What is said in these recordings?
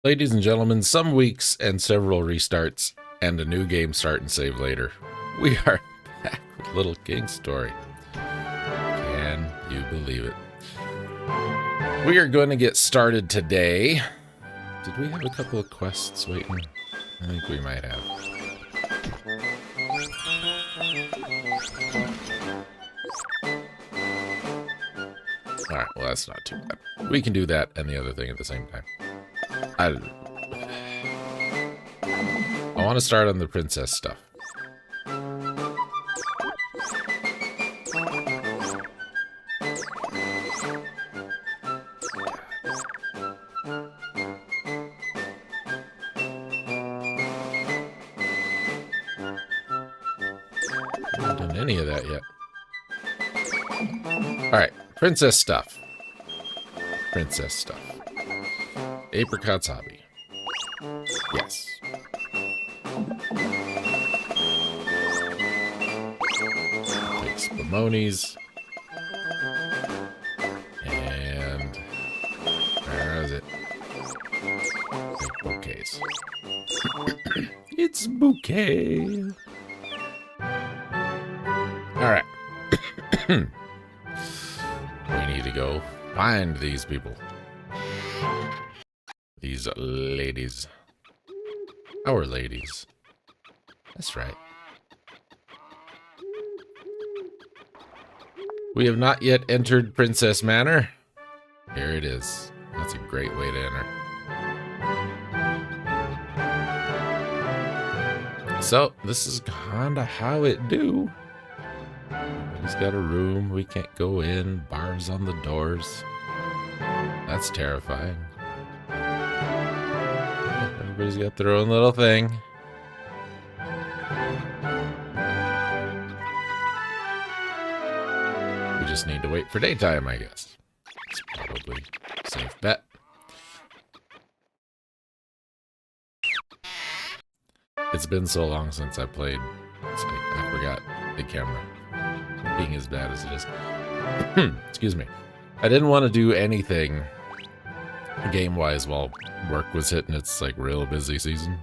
Ladies and gentlemen, some weeks and several restarts and a new game start and save later. We are back with Little King's Story. Can you believe it? We are going to get started today. Did we have a couple of quests waiting? I think we might have. Alright, well that's not too bad. We can do that and the other thing at the same time. I want to start on the princess stuff. I haven't done any of that yet. Alright, princess stuff. Princess stuff. Apricot's hobby. Yes. Take Spumonies. And where is it? Take bouquets. It's bouquet. Alright. We need to go find these people. These ladies. Our ladies. That's right. We have not yet entered Princess Manor. Here it is. That's a great way to enter. So, this is kinda how it do. Everybody's got a room. We can't go in. Bars on the doors. That's terrifying. Everybody's got their own little thing. We just need to wait for daytime, I guess. It's probably a safe bet. It's been so long since I played. It's like I forgot the camera being as bad as it is. Excuse me. I didn't want to do anything game-wise while work was hitting its like real busy season.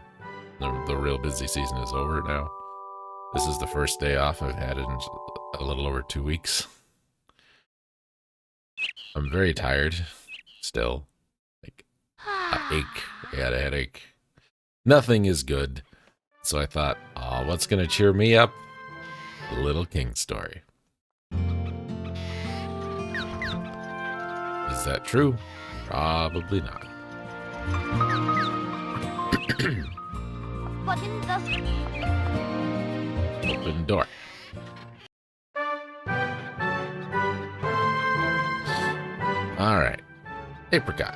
The real busy season is over now. This is the first day off I've had in a little over 2 weeks. I'm very tired still. Like I ache. I got a headache. Nothing is good. So I thought, oh, what's gonna cheer me up? Little King's Story. Is that true? Probably not. Open door. All right. Apricot.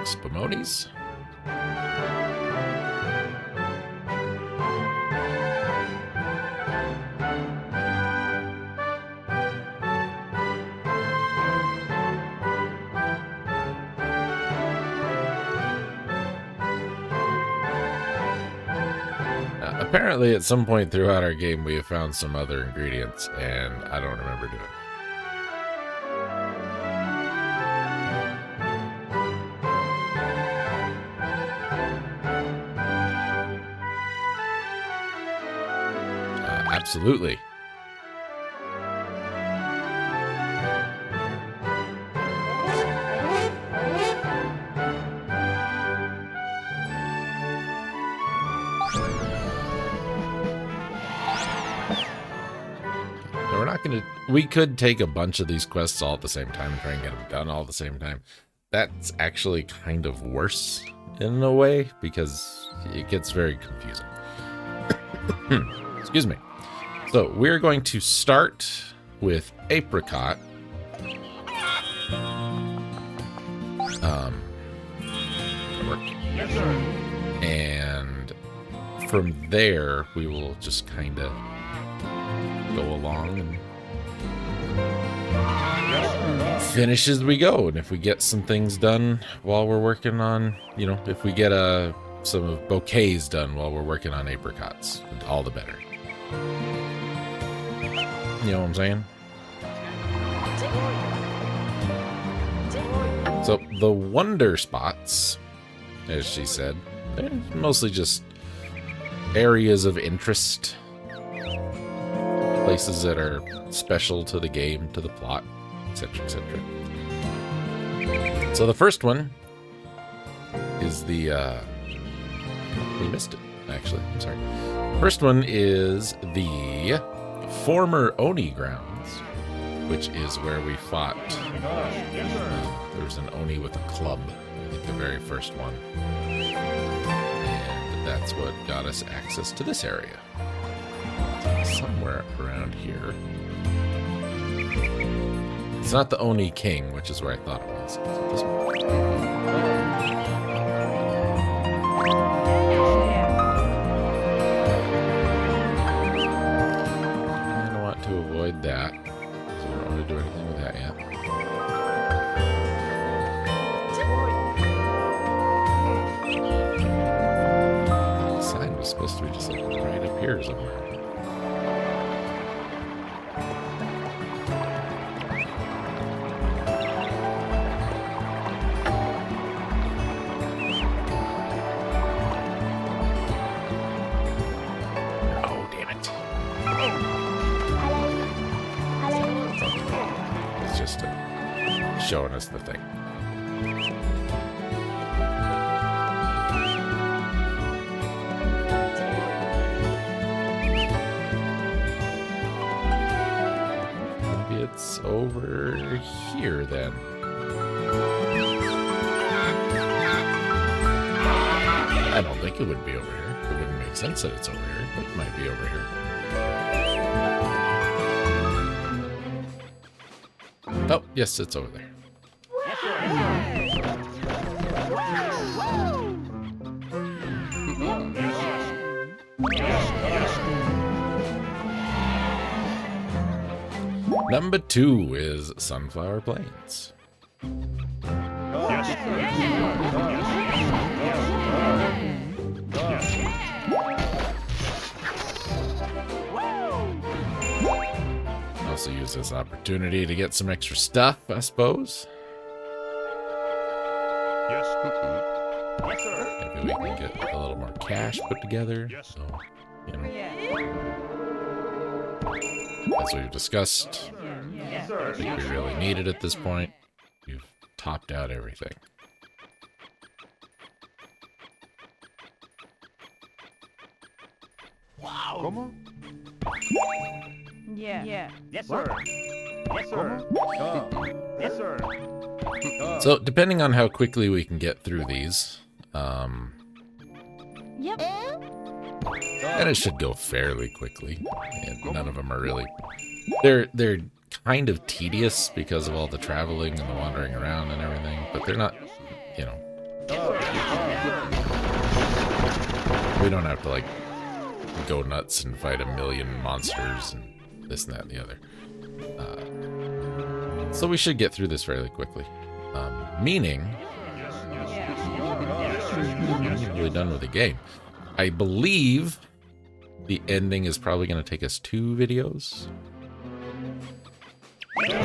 Spumonies. Apparently, at some point throughout our game, we have found some other ingredients, and I don't remember doing it. Absolutely. We're not gonna. We could take a bunch of these quests all at the same time and try and get them done all at the same time. That's actually kind of worse in a way because it gets very confusing. Excuse me. So we're going to start with Apricot. Yes, sir. And from there, we will just kind of go along and finish as we go. And if we get some things done while we're working on, you know, if we get some bouquets done while we're working on apricots, all the better. You know what I'm saying? So the wonder spots, as she said, they're mostly just areas of interest, places that are special to the game, to the plot, etc., etc. So the first one is the we missed it, actually. I'm sorry. First one is the former Oni grounds, which is where we fought. There was an Oni with a club, I think the very first one. And that's what got us access to this area. Somewhere around here. It's not the Oni King, which is where I thought it was. It's this one. To avoid that, so we don't want to do anything with that yet. The sign was supposed to be just like right up here somewhere. Showing us the thing. Maybe it's over here then. I don't think it would be over here. It wouldn't make sense that it's over here, but it might be over here. Oh, yes, it's over there. Number 2 is Sunflower Plains. Also use this opportunity to get some extra stuff, I suppose. Yes. Yes, sir. Maybe we can get a little more cash put together. Yes. So, you know, as we've discussed, Yes, I sir. think we really need it at this point. We've topped out everything. Wow. ¿Cómo? Yeah. Yes, sir. Yes, sir. Yes, sir. So, depending on how quickly we can get through these, Yep. and it should go fairly quickly. And none of them are really... They're kind of tedious because of all the traveling and the wandering around and everything, but they're not, you know... We don't have to, like, go nuts and fight a million monsters and this and that and the other. So we should get through this fairly quickly. Meaning... I'm really done with the game. I believe the ending is probably going to take us 2 videos. There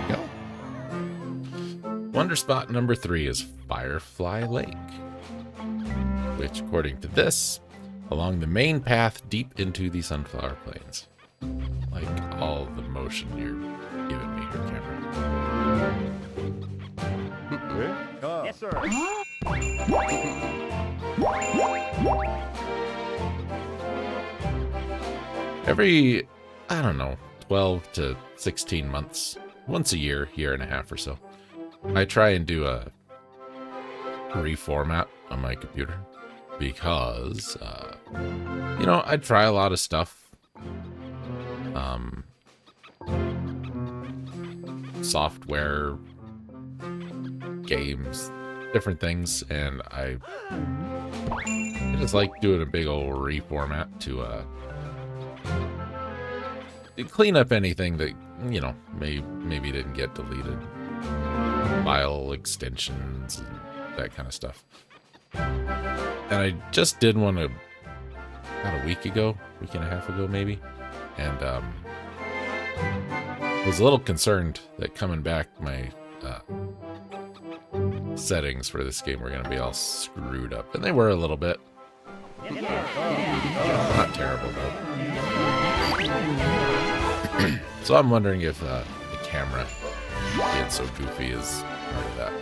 we go. Wonder spot number 3 is Firefly Lake, which, according to this, along the main path deep into the Sunflower Plains. Like all the motion you're giving me here, camera. Yes, sir. Every, I don't know, 12 to 16 months, once a year, year and a half or so, I try and do a reformat on my computer. because, you know, I try a lot of stuff. Software, games, different things, and I just like doing a big old reformat to clean up anything that, you know, maybe didn't get deleted. File extensions and that kind of stuff. And I just did one about a week and a half ago maybe, and was a little concerned that coming back my settings for this game were going to be all screwed up, and they were a little bit. Not terrible though. So I'm wondering if the camera being so goofy is part of that.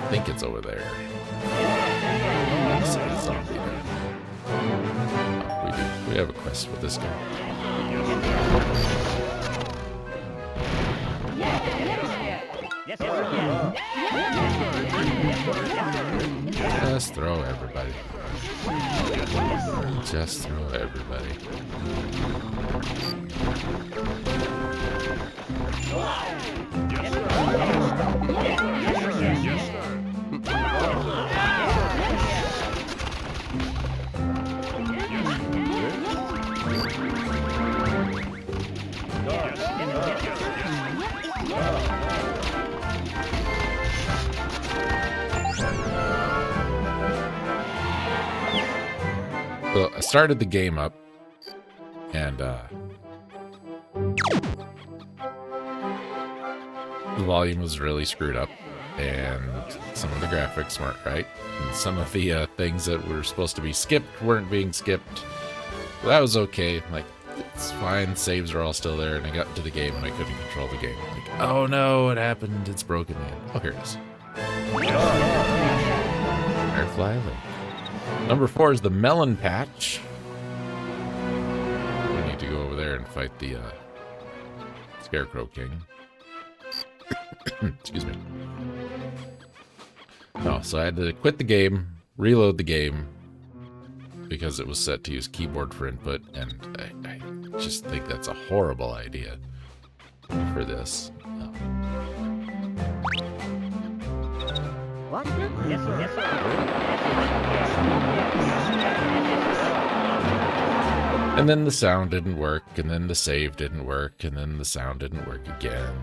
I think it's over there. There's a zombie there. Oh, we have a quest with this guy. Just throw everybody. Just throw everybody. So I started the game up, and the volume was really screwed up, and some of the graphics weren't right, and some of the things that were supposed to be skipped weren't being skipped. But that was okay. Like, it's fine. Saves are all still there, and I got into the game, and I couldn't control the game. Like, oh no, what happened? It's broken, man. Oh, here it is. Firefly Lake. Number 4 is the Melon Patch. We need to go over there and fight the Scarecrow King. Excuse me. No, so I had to quit the game, reload the game, because it was set to use keyboard for input, and I just think that's a horrible idea for this. What? Yes, sir. Yes, sir. And then the sound didn't work, and then the save didn't work, and then the sound didn't work again.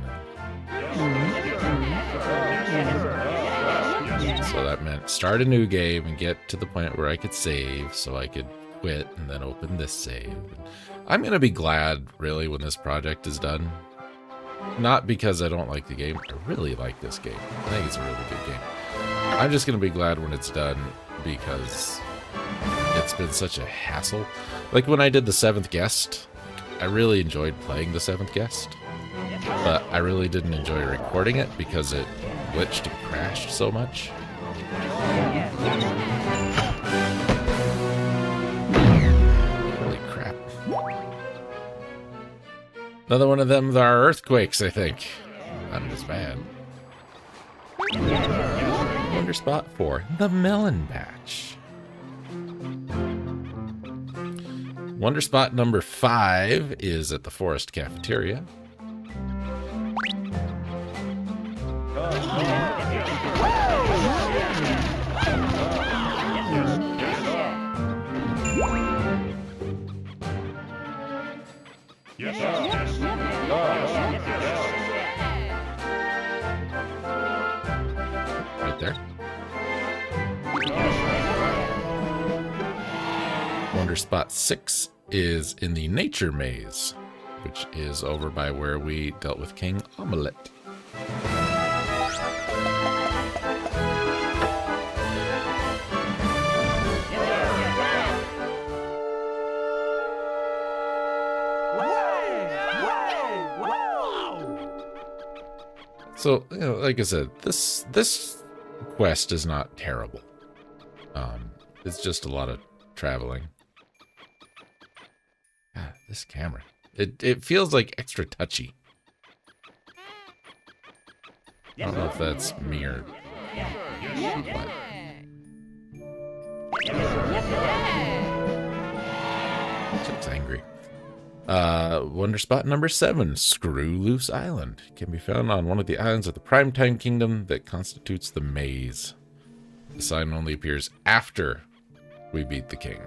So that meant start a new game and get to the point where I could save, so I could quit and then open this save. I'm going to be glad, really, when this project is done. Not because I don't like the game. I really like this game. I think it's a really good game. I'm just going to be glad when it's done because it's been such a hassle. Like when I did the 7th Guest, I really enjoyed playing the 7th Guest, but I really didn't enjoy recording it because it glitched and crashed so much. Holy crap. Another one of them are earthquakes, I think. Not as bad. Wonder spot 4, the Melon Patch. Wonder spot number 5 is at the Forest Cafeteria. Right there. Wonder spot 6 is in the Nature Maze, which is over by where we dealt with King Omelette. So, you know, like I said, this quest is not terrible. It's just a lot of traveling. God, this camera. It feels like extra touchy. I don't know if that's me or what. Just angry. Wonder spot number 7, Screw Loose Island. Can be found on one of the islands of the Primetime Kingdom that constitutes the maze. The sign only appears after we beat the king.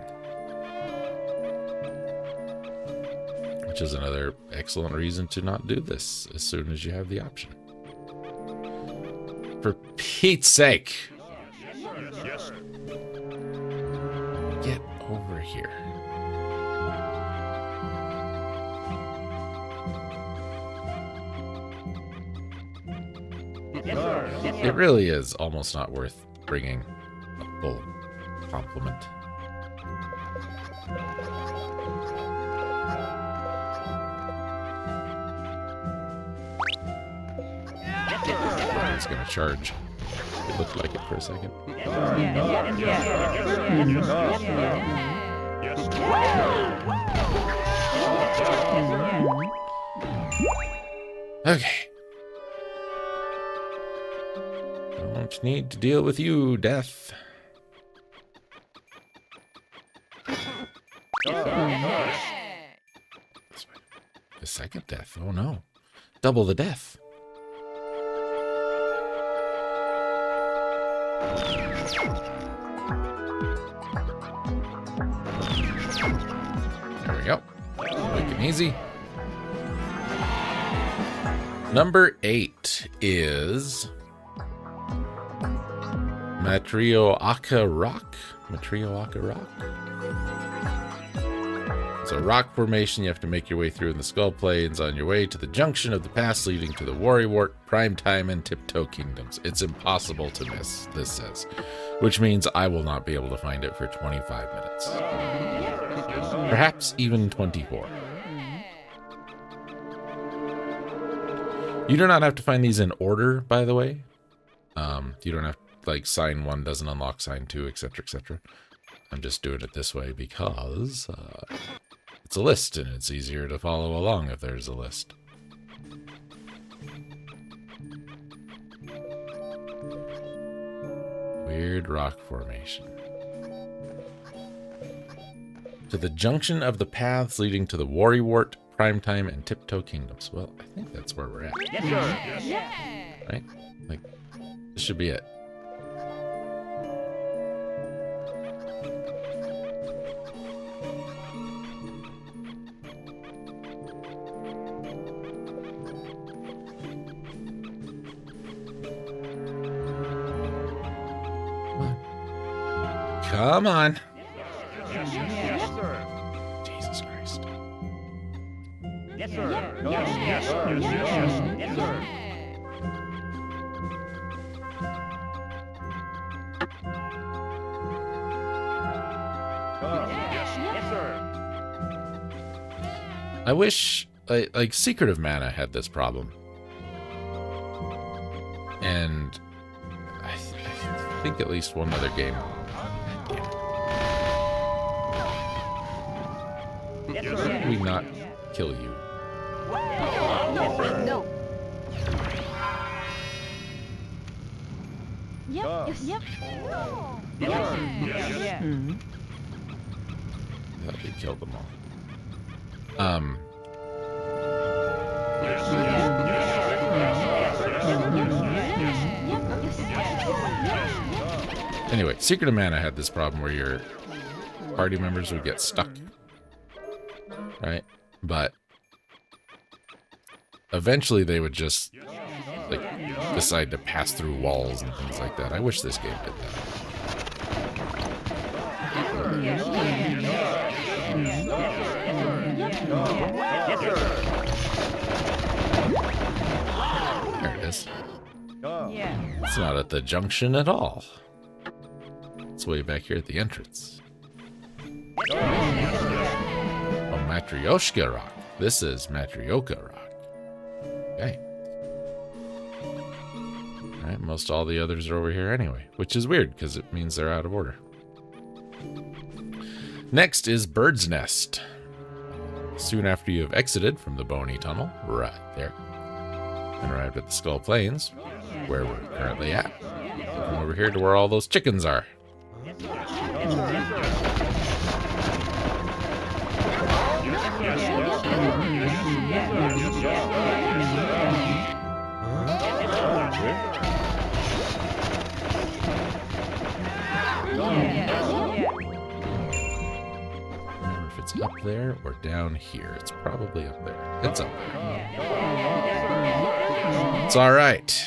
Which is another excellent reason to not do this as soon as you have the option. For Pete's sake! Get over here. It really is almost not worth bringing a full complement. It's gonna charge. It looked like it for a second. Okay. Don't need to deal with you, Death. The second death. Oh no. Double the death. There we go. Quick and easy. Number 8 is Matrioaka Rock. Matrioaka Rock. It's a rock formation you have to make your way through in the Skull Plains on your way to the junction of the pass leading to the Worrywart, Primetime, and Tiptoe Kingdoms. It's impossible to miss, this says, which means I will not be able to find it for 25 minutes. Perhaps even 24. You do not have to find these in order, by the way. You don't have, like, sign 1 doesn't unlock sign 2, etc., etc. I'm just doing it this way because it's a list, and it's easier to follow along if there's a list. Weird rock formation. To the junction of the paths leading to the Worrywart, Primetime, and Tiptoe Kingdoms. Well, I think that's where we're at. Yes, sir. Yes. Right? Like, this should be it. Come on. Yes, sir. Jesus Christ. Yes, sir. Yes, sir. Yes, sir. Yes, sir. I wish, like, Secret of Mana had this problem. And I think at least one other game. How did we not kill you? No. Yep. Yes, Thought we killed them all. Anyway, Secret of Mana had this problem where your party members would get stuck. Right? But eventually they would just, like, decide to pass through walls and things like that. I wish this game did that. There it is. It's not at the junction at all. It's way back here at the entrance. Oh, Matryoshka Rock. This is Matryoka Rock. Okay. Alright, most all the others are over here anyway, which is weird because it means they're out of order. Next is Bird's Nest. Soon after you have exited from the Bony Tunnel, right there, and arrived at the Skull Plains, where we're currently at. Come over here to where all those chickens are. Remember if it's up there or down here. It's probably up there. It's up there. It's all right.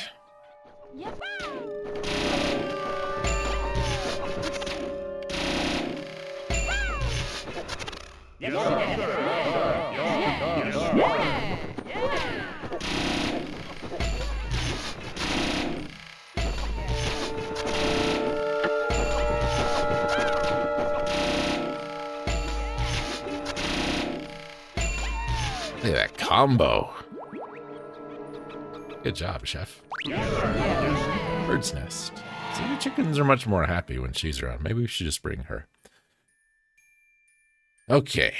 Look at that combo. Good job, chef. Bird's nest. See, the chickens are much more happy when she's around. Maybe we should just bring her. Okay.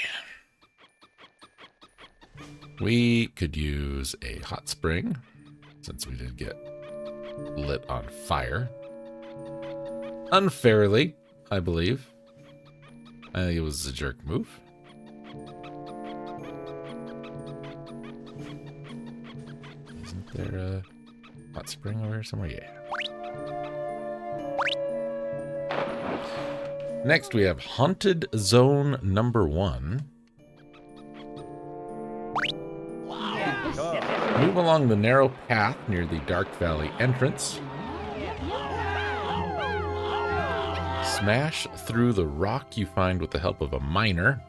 We could use a hot spring, since we did get lit on fire. Unfairly, I believe. I think it was a jerk move. Isn't there a hot spring over here somewhere? Yeah. Next, we have Haunted Zone number 1. Move along the narrow path near the Dark Valley entrance. Smash through the rock you find with the help of a miner.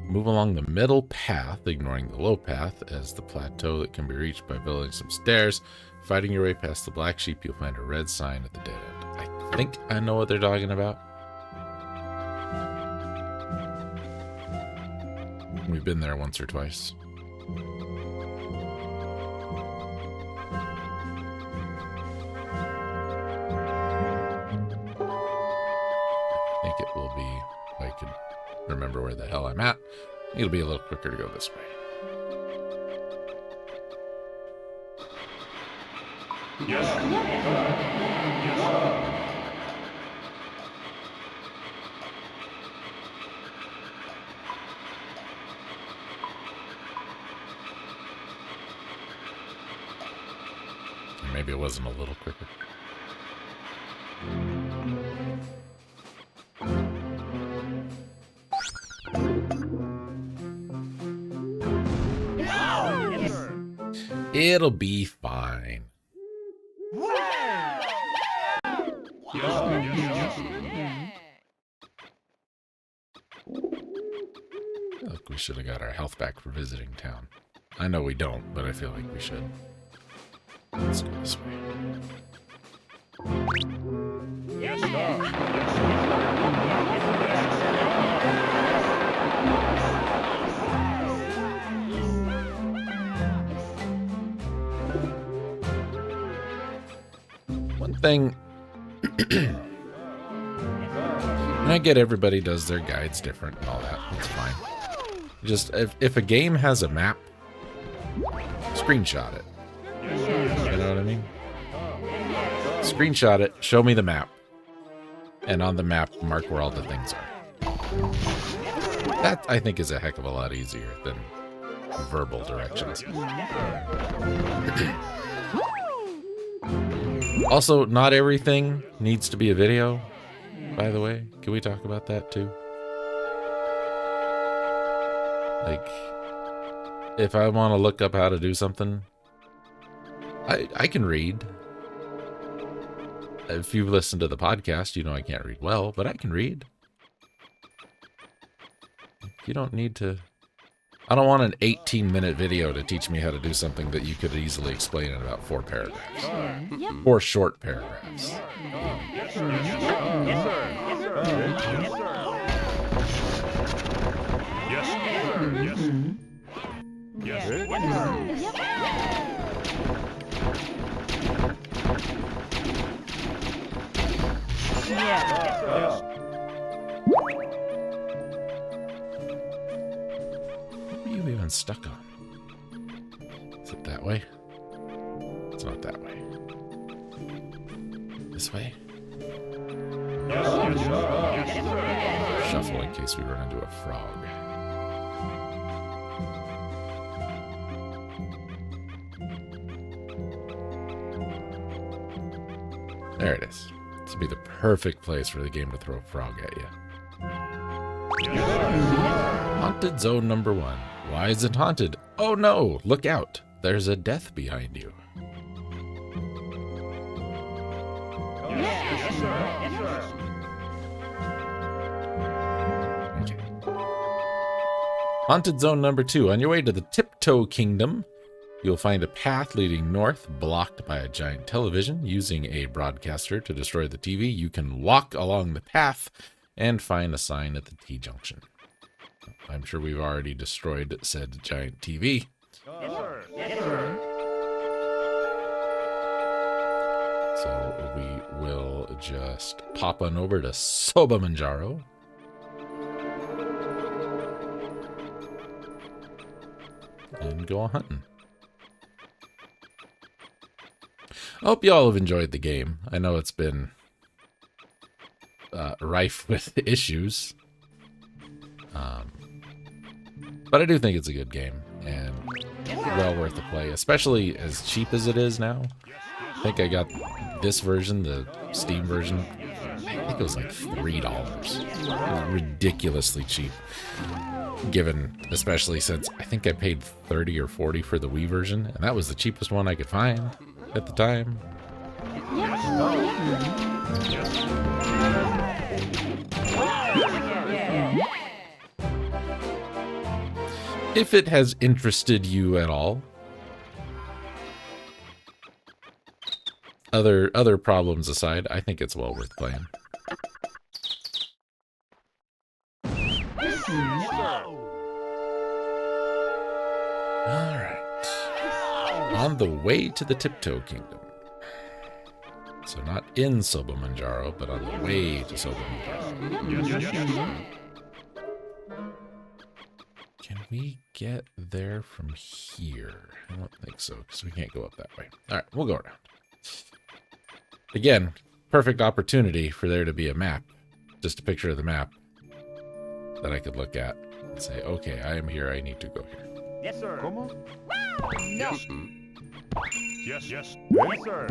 Move along the middle path, ignoring the low path, as the plateau that can be reached by building some stairs. Fighting your way past the black sheep, you'll find a red sign at the dead end. I think I know what they're talking about. We've been there once or twice. I think it will be, if I can remember where the hell I'm at, it'll be a little quicker to go this way. Maybe it wasn't a little quicker. It'll be fine. Look, we should have got our health back for visiting town. I know we don't, but I feel like we should. Let's go this way. Yes, sir. One thing, and I get everybody does their guides different and all that. That's fine. Just if a game has a map, screenshot it. You know what I mean? Screenshot it, show me the map, and on the map, mark where all the things are. That, I think, is a heck of a lot easier than verbal directions. Also, not everything needs to be a video, by the way. Can we talk about that, too? Like, if I want to look up how to do something, I can read. If you've listened to the podcast, you know I can't read well, but I can read. You don't need to... I don't want an 18-minute video to teach me how to do something that you could easily explain in about 4 paragraphs. 4 short paragraphs. Yes, sir. Yes, sir. Yes, sir. Yes, sir. Yes, sir. Yeah. What are you even stuck on? Is it that way? It's not that way. This way? Yes, sir. Shuffle in case we run into a frog. There it is. This would be the perfect place for the game to throw a frog at you. Haunted zone number 1. Why is it haunted? Oh no! Look out! There's a death behind you. Yes, sir. Okay. Haunted zone number 2. On your way to the Tiptoe Kingdom, you'll find a path leading north blocked by a giant television. Using a broadcaster to destroy the TV, you can walk along the path and find a sign at the T-junction. I'm sure we've already destroyed said giant TV. Yes, sir. Yes, sir. So we will just pop on over to Soba Manjaro. And go hunting. I hope you all have enjoyed the game. I know it's been rife with issues. But I do think it's a good game and well worth the play, especially as cheap as it is now. I think I got this version, the Steam version, I think it was like $3. It was ridiculously cheap. Given, especially since I think I paid 30 or 40 for the Wii version, and that was the cheapest one I could find at the time. If it has interested you at all. Other problems aside, I think it's well worth playing. Alright. On the way to the Tiptoe Kingdom. So not in Soba Manjaro, but on the way to Soba Manjaro. Can we get there from here? I don't think so, because we can't go up that way. Alright, we'll go around. Again, perfect opportunity for there to be a map. Just a picture of the map that I could look at and say, okay, I am here, I need to go here. Yes, sir. ¿Cómo? Yes. Yes, yes. Yes, sir.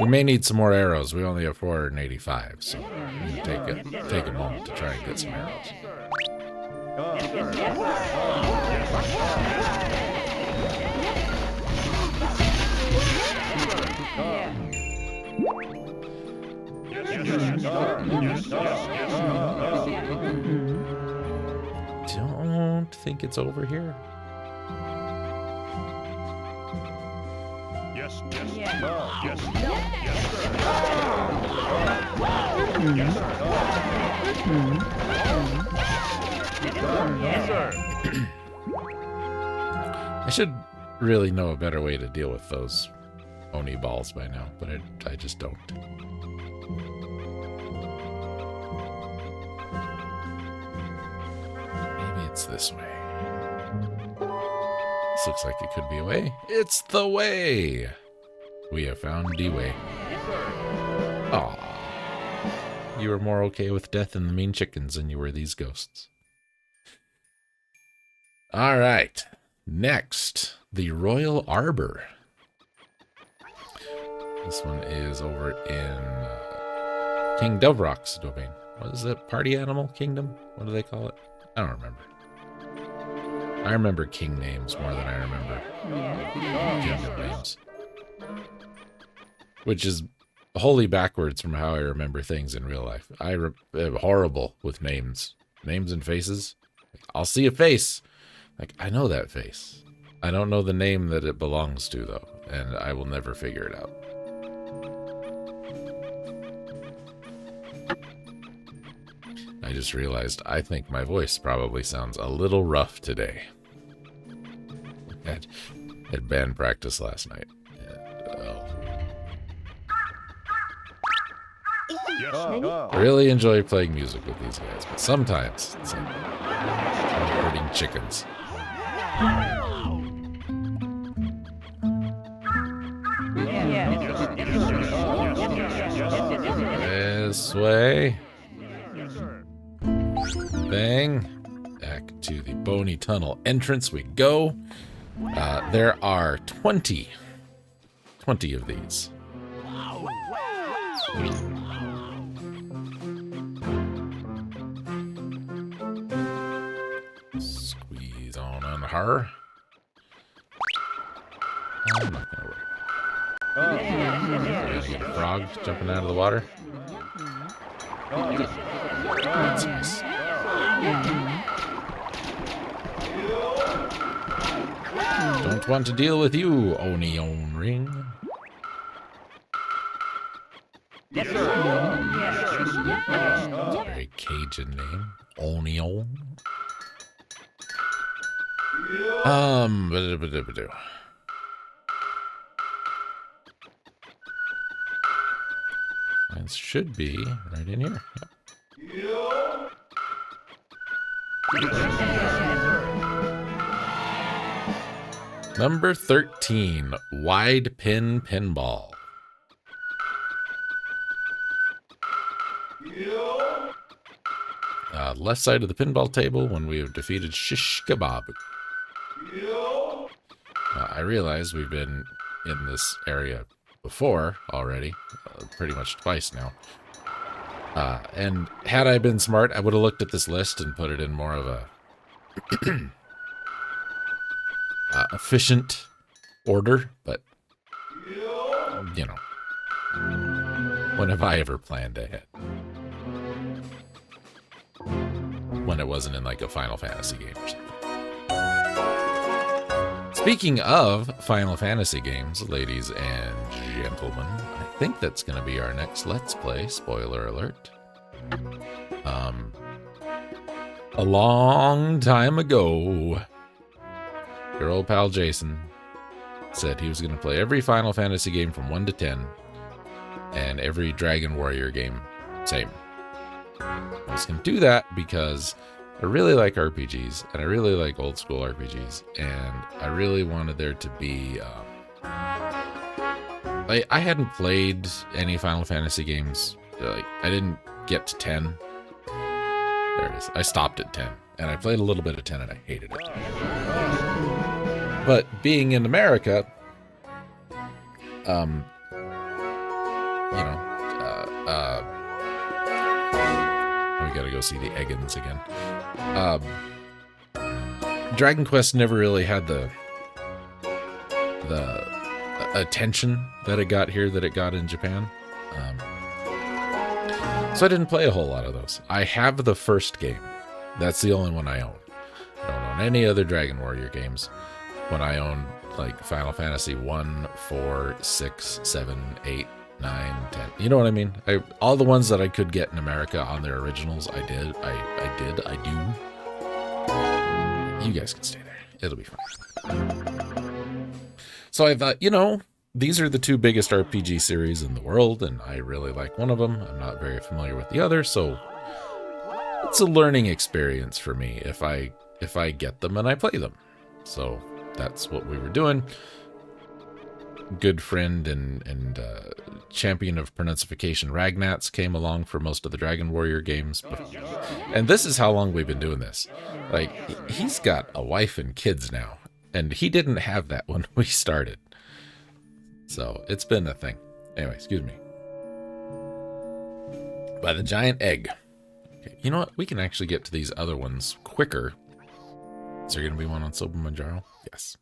We may need some more arrows. We only have 485, so we need to take a moment to try and get some arrows. Don't think it's over here. Yes, yes, yes, yes, yes, sir. I should really know a better way to deal with those Oni balls by now, but I just don't. Maybe it's this way. This looks like it could be a way. It's the way! We have found the way. Aw. You were more okay with death and the mean chickens than you were these ghosts. Alright. Next, the Royal Arbor. This one is over in King Devrock's domain. What is it? Party Animal Kingdom? What do they call it? I don't remember. I remember king names more than I remember kingdom names. Which is wholly backwards from how I remember things in real life. I'm horrible with names. Names and faces. I'll see a face. Like, I know that face. I don't know the name that it belongs to, though, and I will never figure it out. I just realized I think my voice probably sounds a little rough today. Had band practice last night. I really enjoy playing music with these guys, but sometimes it's like herding chickens. this way. Yes, sir. Bang. Back to the Bony Tunnel entrance we go. There are 20 of these. Squeeze on her. I'm not gonna worry. Gonna get a frog jumping out of the water. That's nice. Don't want to deal with you, Onion Ring. Yes, sir. Very Cajun name. Onion. Ba-da-ba-da-ba-do. It should be right in here. Yep. Number 13, Wide Pin Pinball. Left side of the pinball table when we have defeated Shish Kebab. I realize we've been in this area before already, pretty much twice now. And had I been smart, I would have looked at this list and put it in more of a efficient order, but, you know, when have I ever planned ahead? When it wasn't in like a Final Fantasy game or something. Speaking of Final Fantasy games, ladies and gentlemen, I think that's going to be our next Let's Play, spoiler alert. A long time ago, your old pal Jason said he was going to play every Final Fantasy game from 1 to 10, and every Dragon Warrior game, same. I was going to do that because I really like RPGs, and I really like old school RPGs, and I really wanted there to be... I hadn't played any Final Fantasy games. Like, I didn't get to 10. There it is. I stopped at 10, and I played a little bit of 10, and I hated it. But being in America, you know, we gotta go see the Eggins again. Dragon Quest never really had the attention that it got here that it got in Japan. So I didn't play a whole lot of those. I have the first game. That's the only one I own. I don't own any other Dragon Warrior games. When I owned like Final Fantasy 1, 4, 6, 7, 8, 9, 10. You know what I mean? All the ones that I could get in America on their originals, I did. I do. You guys can stay there. It'll be fine. So I thought, you know, these are the two biggest RPG series in the world, and I really like one of them. I'm not very familiar with the other, so it's a learning experience for me if I get them and I play them. So that's what we were doing. Good friend and champion of pronunciation Ragnats came along for most of the Dragon Warrior games. And this is how long we've been doing this. Like, he's got a wife and kids now, and he didn't have that when we started. So it's been a thing. Anyway, excuse me. By the giant egg. Okay, you know what? We can actually get to these other ones quicker. Is there going to be one on Sobamanjaro? Yes.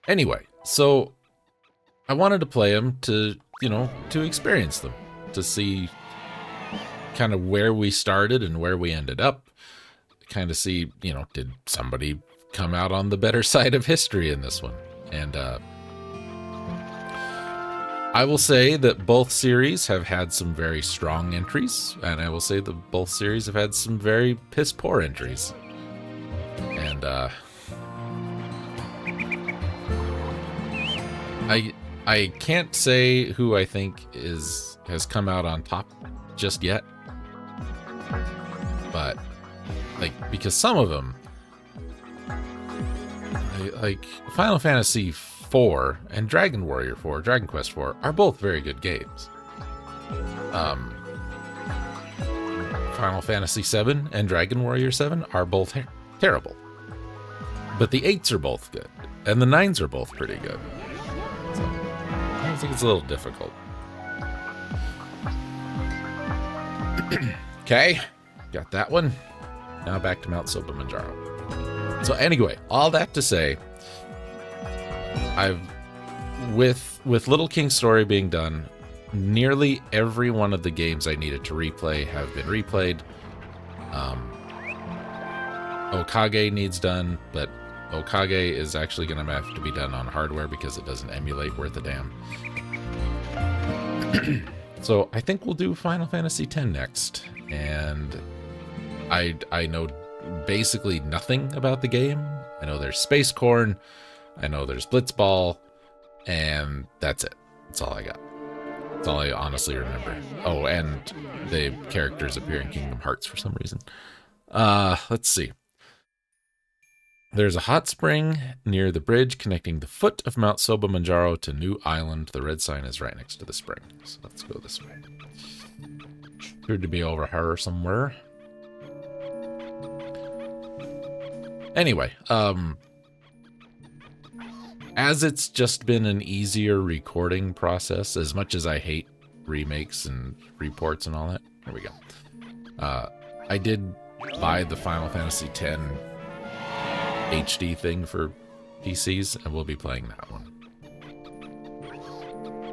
Anyway, so I wanted to play them to, you know, to experience them, to see kind of where we started and where we ended up, kind of see, you know, did somebody come out on the better side of history in this one? And I will say that both series have had some very strong entries, and I will say that both series have had some very piss poor entries. And I can't say who I think has come out on top just yet, but like, because some of them like Final Fantasy IV and Dragon Warrior 4, Dragon Quest 4 are both very good games. Final Fantasy 7 and Dragon Warrior 7 are both terrible. But the 8s are both good, and the 9s are both pretty good. So, I think it's a little difficult. Okay, got that one. Now back to Mount Sobamanjaro. So anyway, all that to say, with Little King's story being done, nearly every one of the games I needed to replay have been replayed. Okage needs done, but Okage is actually going to have to be done on hardware because it doesn't emulate worth a damn. So I think we'll do Final Fantasy X next, and I know basically nothing about the game. I know there's Space Corn, I know there's Blitzball, and that's it. That's all I got. That's all I honestly remember. Oh, and the characters appear in Kingdom Hearts for some reason. Let's see. There's a hot spring near the bridge connecting the foot of Mount Sobamanjaro to New Island. The red sign is right next to the spring. So let's go this way. Appeared to be over here somewhere. Anyway, as it's just been an easier recording process, as much as I hate remakes and reports and all that, here we go. I did buy the Final Fantasy X HD thing for PCs, and we'll be playing that one.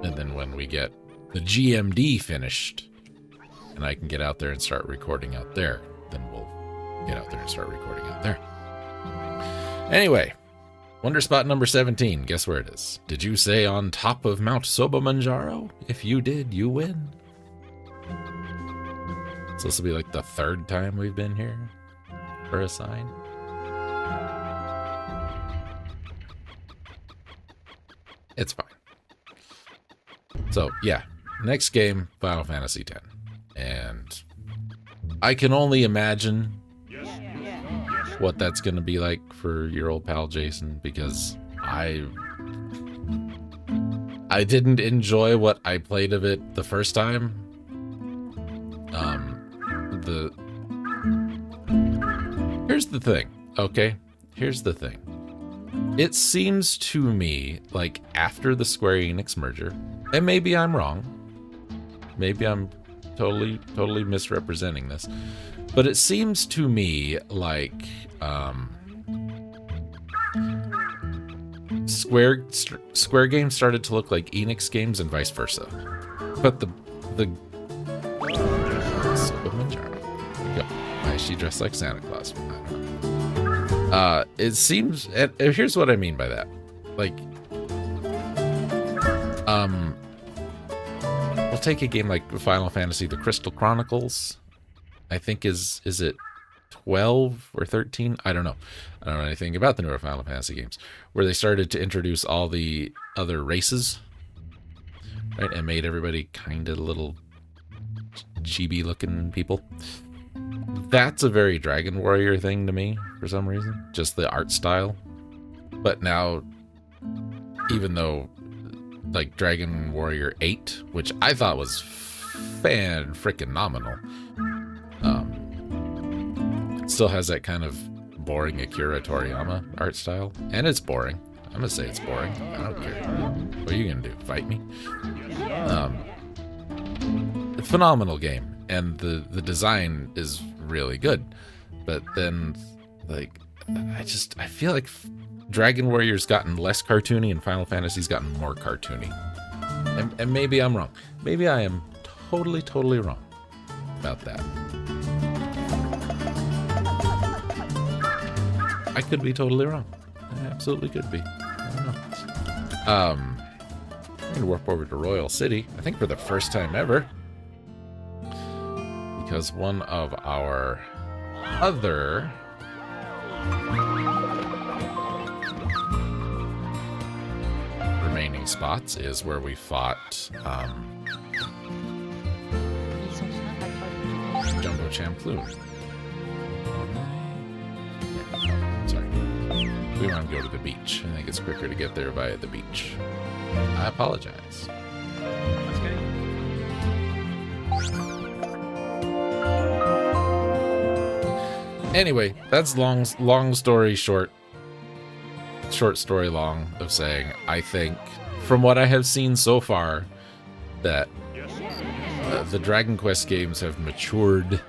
And then when we get the GMD finished, and I can get out there and start recording out there, then we'll get out there and start recording out there. Anyway, Wonder Spot number 17. Guess where it is? Did you say on top of Mount Sobamanjaro? If you did, you win. So this will be like the third time we've been here for a sign. It's fine. So, yeah. Next game, Final Fantasy X. And I can only imagine what that's going to be like for your old pal Jason, because I didn't enjoy what I played of it the first time. Here's the thing, okay? Here's the thing. It seems to me like after the Square Enix merger, and maybe I'm wrong, maybe I'm totally misrepresenting this, but it seems to me like Square games started to look like Enix games and vice versa. But the why is she dressed like Santa Claus? I don't know. It seems, and here's what I mean by that. Like, we'll take a game like Final Fantasy: The Crystal Chronicles. I think is it 12 or 13? I don't know. I don't know anything about the newer Final Fantasy games, where they started to introduce all the other races, right, and made everybody kind of little chibi-looking people. That's a very Dragon Warrior thing to me for some reason, just the art style. But now, even though like Dragon Warrior 8, which I thought was fan-frickin-nominal, it still has that kind of boring Akira Toriyama art style, and it's boring. I'm gonna say it's boring. I don't care. What are you gonna do? Fight me? Phenomenal game, and the design is really good. But then, like, I feel like Dragon Warrior's gotten less cartoony and Final Fantasy's gotten more cartoony. And maybe I'm wrong. Maybe I am totally wrong about that. I could be totally wrong. I absolutely could be. I don't know. I'm gonna warp over to Royal City, I think for the first time ever, because one of our other remaining spots is where we fought Jumbo Champloo. Sorry. We want to go to the beach. I think it's quicker to get there via the beach. I apologize. That's okay. Anyway, that's long story short. Short story long of saying, I think, from what I have seen so far, that the Dragon Quest games have matured,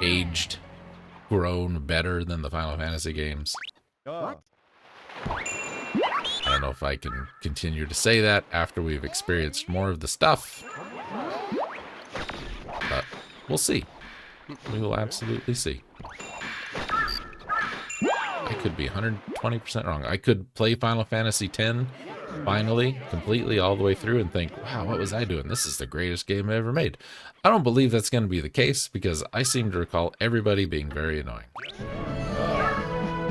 aged, grown better than the Final Fantasy games. What? I don't know if I can continue to say that after we've experienced more of the stuff. But we'll see. We will absolutely see. I could be 120% wrong. I could play Final Fantasy X finally, completely all the way through and think, wow, what was I doing? This is the greatest game I ever made. I don't believe that's going to be the case because I seem to recall everybody being very annoying.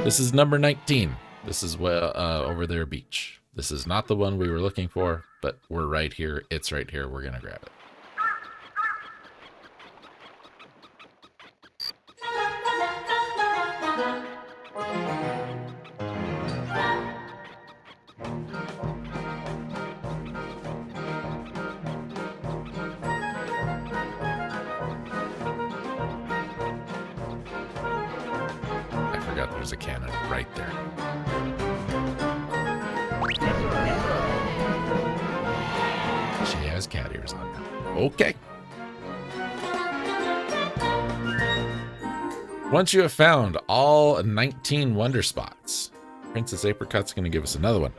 This is number 19. This is over there beach. This is not the one we were looking for, but we're right here. It's right here. We're going to grab it. I forgot there's a cannon right there. She has cat ears on now. Okay. Once you have found all 19 wonder spots, Princess Apricot's going to give us another one.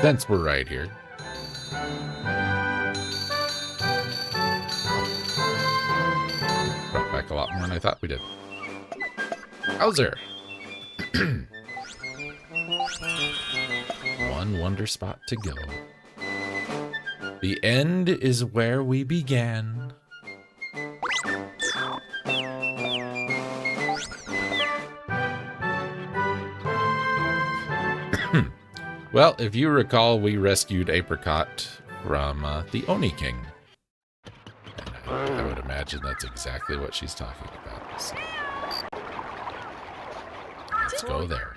Since we're right here. Brought back a lot more than I thought we did. How's One wonder spot to go. The end is where we began. Well, if you recall, we rescued Apricot from the Oni King. And I would imagine that's exactly what she's talking about. So let's go there.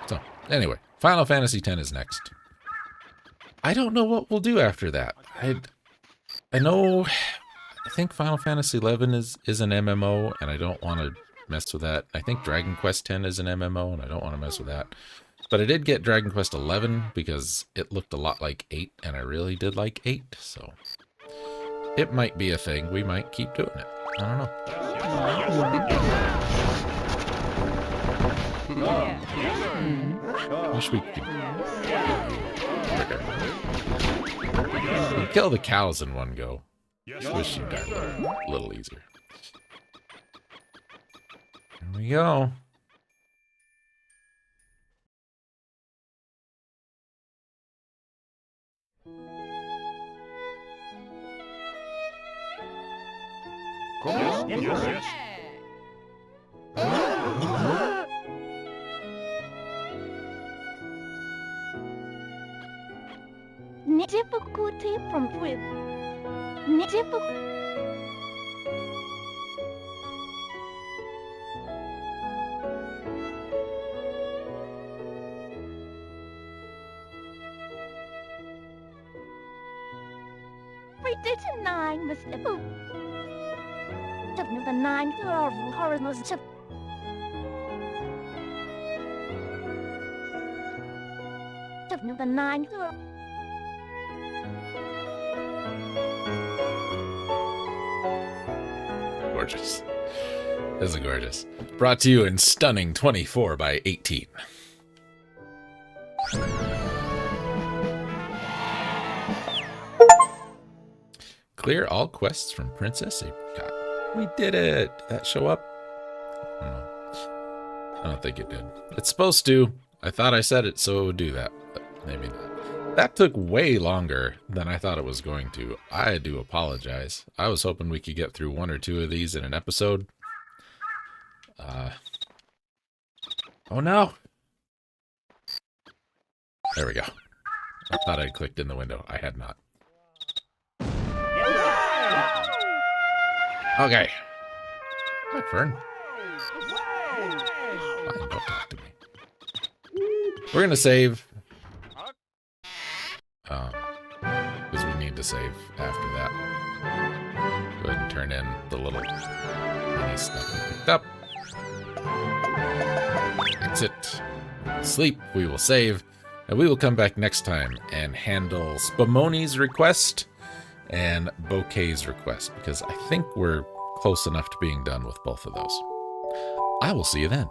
So, anyway, Final Fantasy X is next. I don't know what we'll do after that. I know... I think Final Fantasy XI is an MMO, and I don't want to mess with that. I think Dragon Quest X is an MMO, and I don't want to mess with that. But I did get Dragon Quest XI because it looked a lot like 8, and I really did like 8, so it might be a thing. We might keep doing it. I don't know. Wish we could kill the cows in one go. Just wish you died a little easier. Here we go. Difficulty from with difficulty. Predicted 9 was the book. Number 9 horrors to number 9 Gorgeous. This is gorgeous. Brought to you in stunning 24 by 18. Clear all quests from Princess Apricot. We did it. Did that show up? I don't know. I don't think it did. It's supposed to. I thought I said it so it would do that, but maybe not. That took way longer than I thought it was going to. I do apologize. I was hoping we could get through 1 or 2 of these in an episode. Oh no! There we go. I thought I clicked in the window. I had not. Okay. Hi, Fern. Fine, don't talk to me. We're gonna save. Because we need to save after that. Go ahead and turn in the little mini stuff we picked up. Exit. Sleep. We will save. And we will come back next time and handle Spumoni's request and Bouquet's request, because I think we're close enough to being done with both of those. I will see you then.